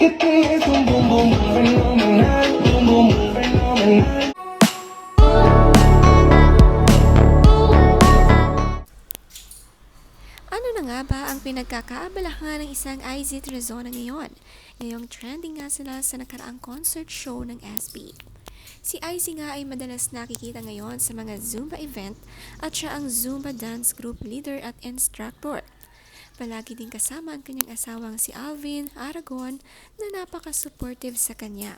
Ano na nga ba ang pinagkakaabalahan ng isang IZ Trezona ngayon? Ngayong trending nga sila sa nakaraang concert show ng SB. Si IZ nga ay madalas nakikita ngayon sa mga Zumba event at siya ang Zumba dance group leader at instructor. Palagi din kasama ang kanyang asawang si Alvin Aragon na napaka-supportive sa kanya.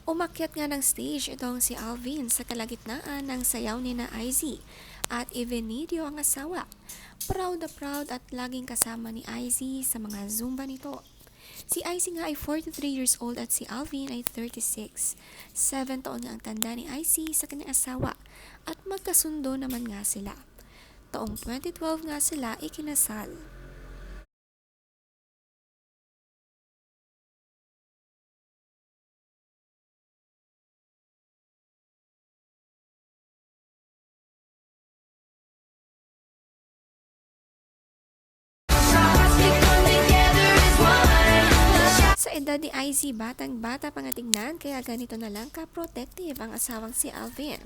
Umakyat nga ng stage itong si Alvin sa kalagitnaan ng sayaw ni na IZ at i-video ang asawa. Proud na proud at laging kasama ni IZ sa mga Zumba nito. Si IZ nga ay 43 years old at si Alvin ay 36. 7 taon nga ang tanda ni IZ sa kanyang asawa at magkasundo naman nga sila. Taong 2012 nga sila ikinasal. Sa edad ni IZ, batang-bata pa nga tingnan kaya ganito na lang ka-protective ang asawang si Alvin.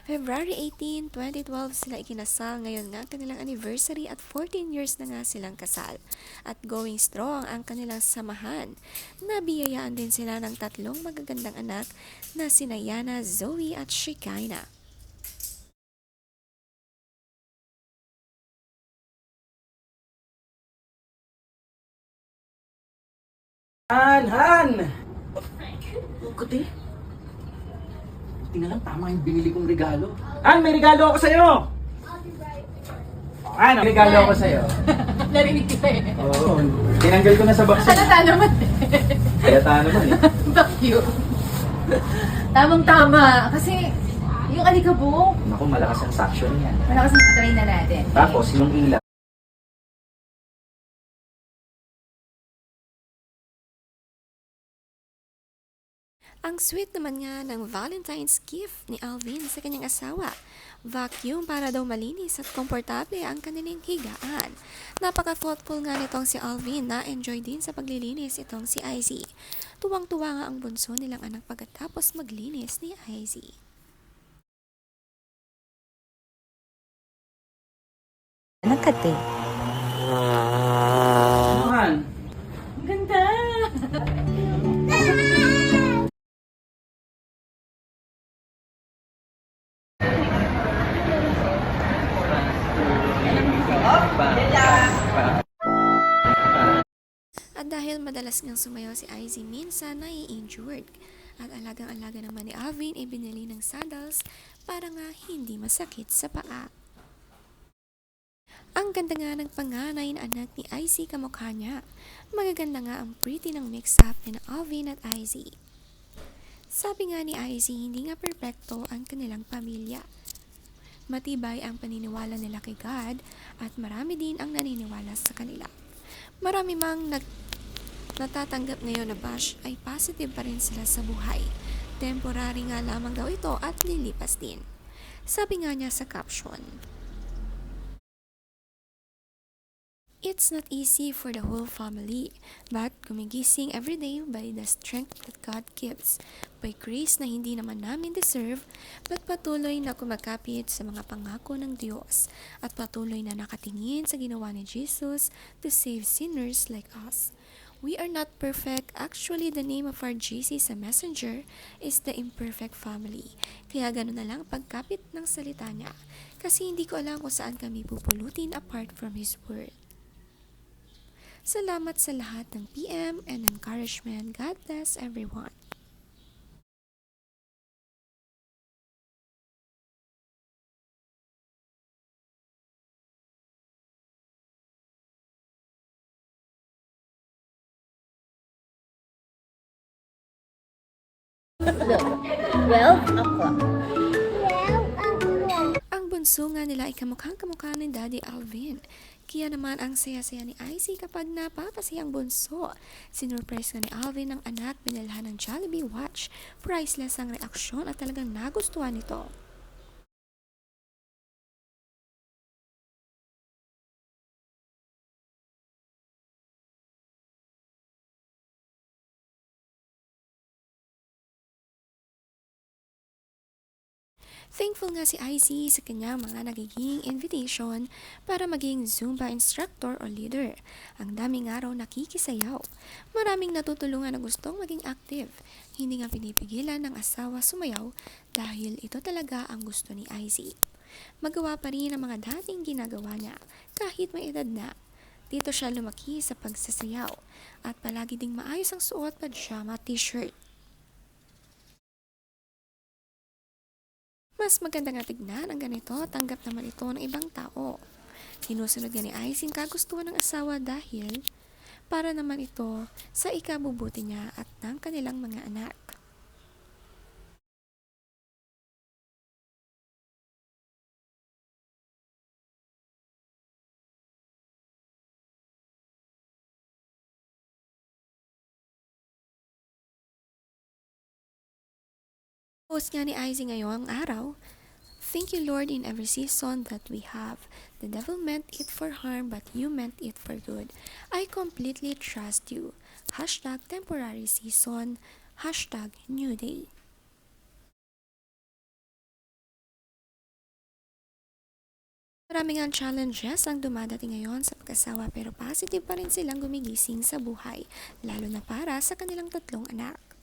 February 18, 2012 sila ikinasal, ngayon nga kanilang anniversary at 14 years na nga silang kasal. At going strong ang kanilang samahan. Nabiyayaan din sila ng 3 magagandang anak na sina Yana, Zoe at Shekinah. Han! Kuti. Buti na lang tama yung binili kong regalo. Han, may regalo ako sa'yo! Han, may regalo ako sa'yo. Narinig kita eh. Oo, tinanggal ko na sa box. Halata naman eh. Halata naman eh. Fuck you. Tamang-tama. Kasi yung alikabok, Naku, malakas ang suction yan. malakas ang try na natin. Tapos, yung ilaw. Ang sweet naman nga ng Valentine's gift ni Alvin sa kanyang asawa. Vacuum para daw malinis at komportable ang kanilang higaan. Napaka-thoughtful nga nitong si Alvin na enjoy din sa paglilinis itong si IZ. Tuwang-tuwa nga ang bunso nilang anak pagkatapos maglinis ni IZ. Nagkate. Han, Ang ganda! At dahil madalas ngang sumayaw si IZ, minsan nai-injured. At alagang-alaga naman ni Alvin ay binili ng saddles para nga hindi masakit sa paa. Ang ganda nga ng panganay na anak ni IZ kamukha niya. Magaganda nga ang pretty ng mix-up ni Alvin at IZ. Sabi nga ni IZ, hindi nga perpekto ang kanilang pamilya. Matibay ang paniniwala nila kay God at marami din ang naniniwala sa kanila. Marami mang natatanggap ngayon na bash ay positive pa rin sila sa buhay. Temporary nga lamang daw ito at lilipas din. Sabi nga niya sa caption, "It's not easy for the whole family, but gumigising every day by the strength that God gives, by grace na hindi naman namin deserve, but patuloy na kumakapit sa mga pangako ng Diyos, at patuloy na nakatingin sa ginawa ni Jesus to save sinners like us. We are not perfect. Actually, the name of our GC sa Messenger is the Imperfect Family. Kaya gano'n na lang pagkapit ng salita niya, kasi hindi ko alam kung saan kami pupulutin apart from His Word." Salamat sa lahat ng PM and encouragement. God bless everyone. Ang bunso nga nila ay kamukhang-kamukha ni Daddy Alvin. Kaya naman ang saya-saya ni Icy kapag napapasaya ang bunso. Sinurprise nga ni Alvin ng anak, binilhan ng Jollibee watch. Priceless ang reaksyon at talagang nagustuhan nito. Thankful nga si Icy sa kanyang mga nagiging invitation para maging Zumba instructor o leader. Ang daming araw nakikisayaw. Maraming natutulungan na gustong maging active. Hindi nga pinipigilan ng asawa sumayaw dahil ito talaga ang gusto ni Icy. Magawa pa rin ang mga dating ginagawa niya kahit may edad na. Dito siya lumaki sa pagsasayaw at palagi ding maayos ang suot pajama t-shirt. Mas maganda nga tignan ang ganito, tanggap naman ito ng ibang tao. Sinusunod nga ni Ice ang kagustuhan ng asawa dahil para naman ito sa ikabubuti niya at ng kanilang mga anak. Post nga ni Ice ngayong araw, "Thank you Lord in every season that we have. The devil meant it for harm but you meant it for good. I completely trust you. Hashtag temporary season. Hashtag new day." Maraming ang challenges ang dumadating ngayon sa pag-asawa pero positive pa rin silang gumigising sa buhay, lalo na para sa kanilang tatlong anak.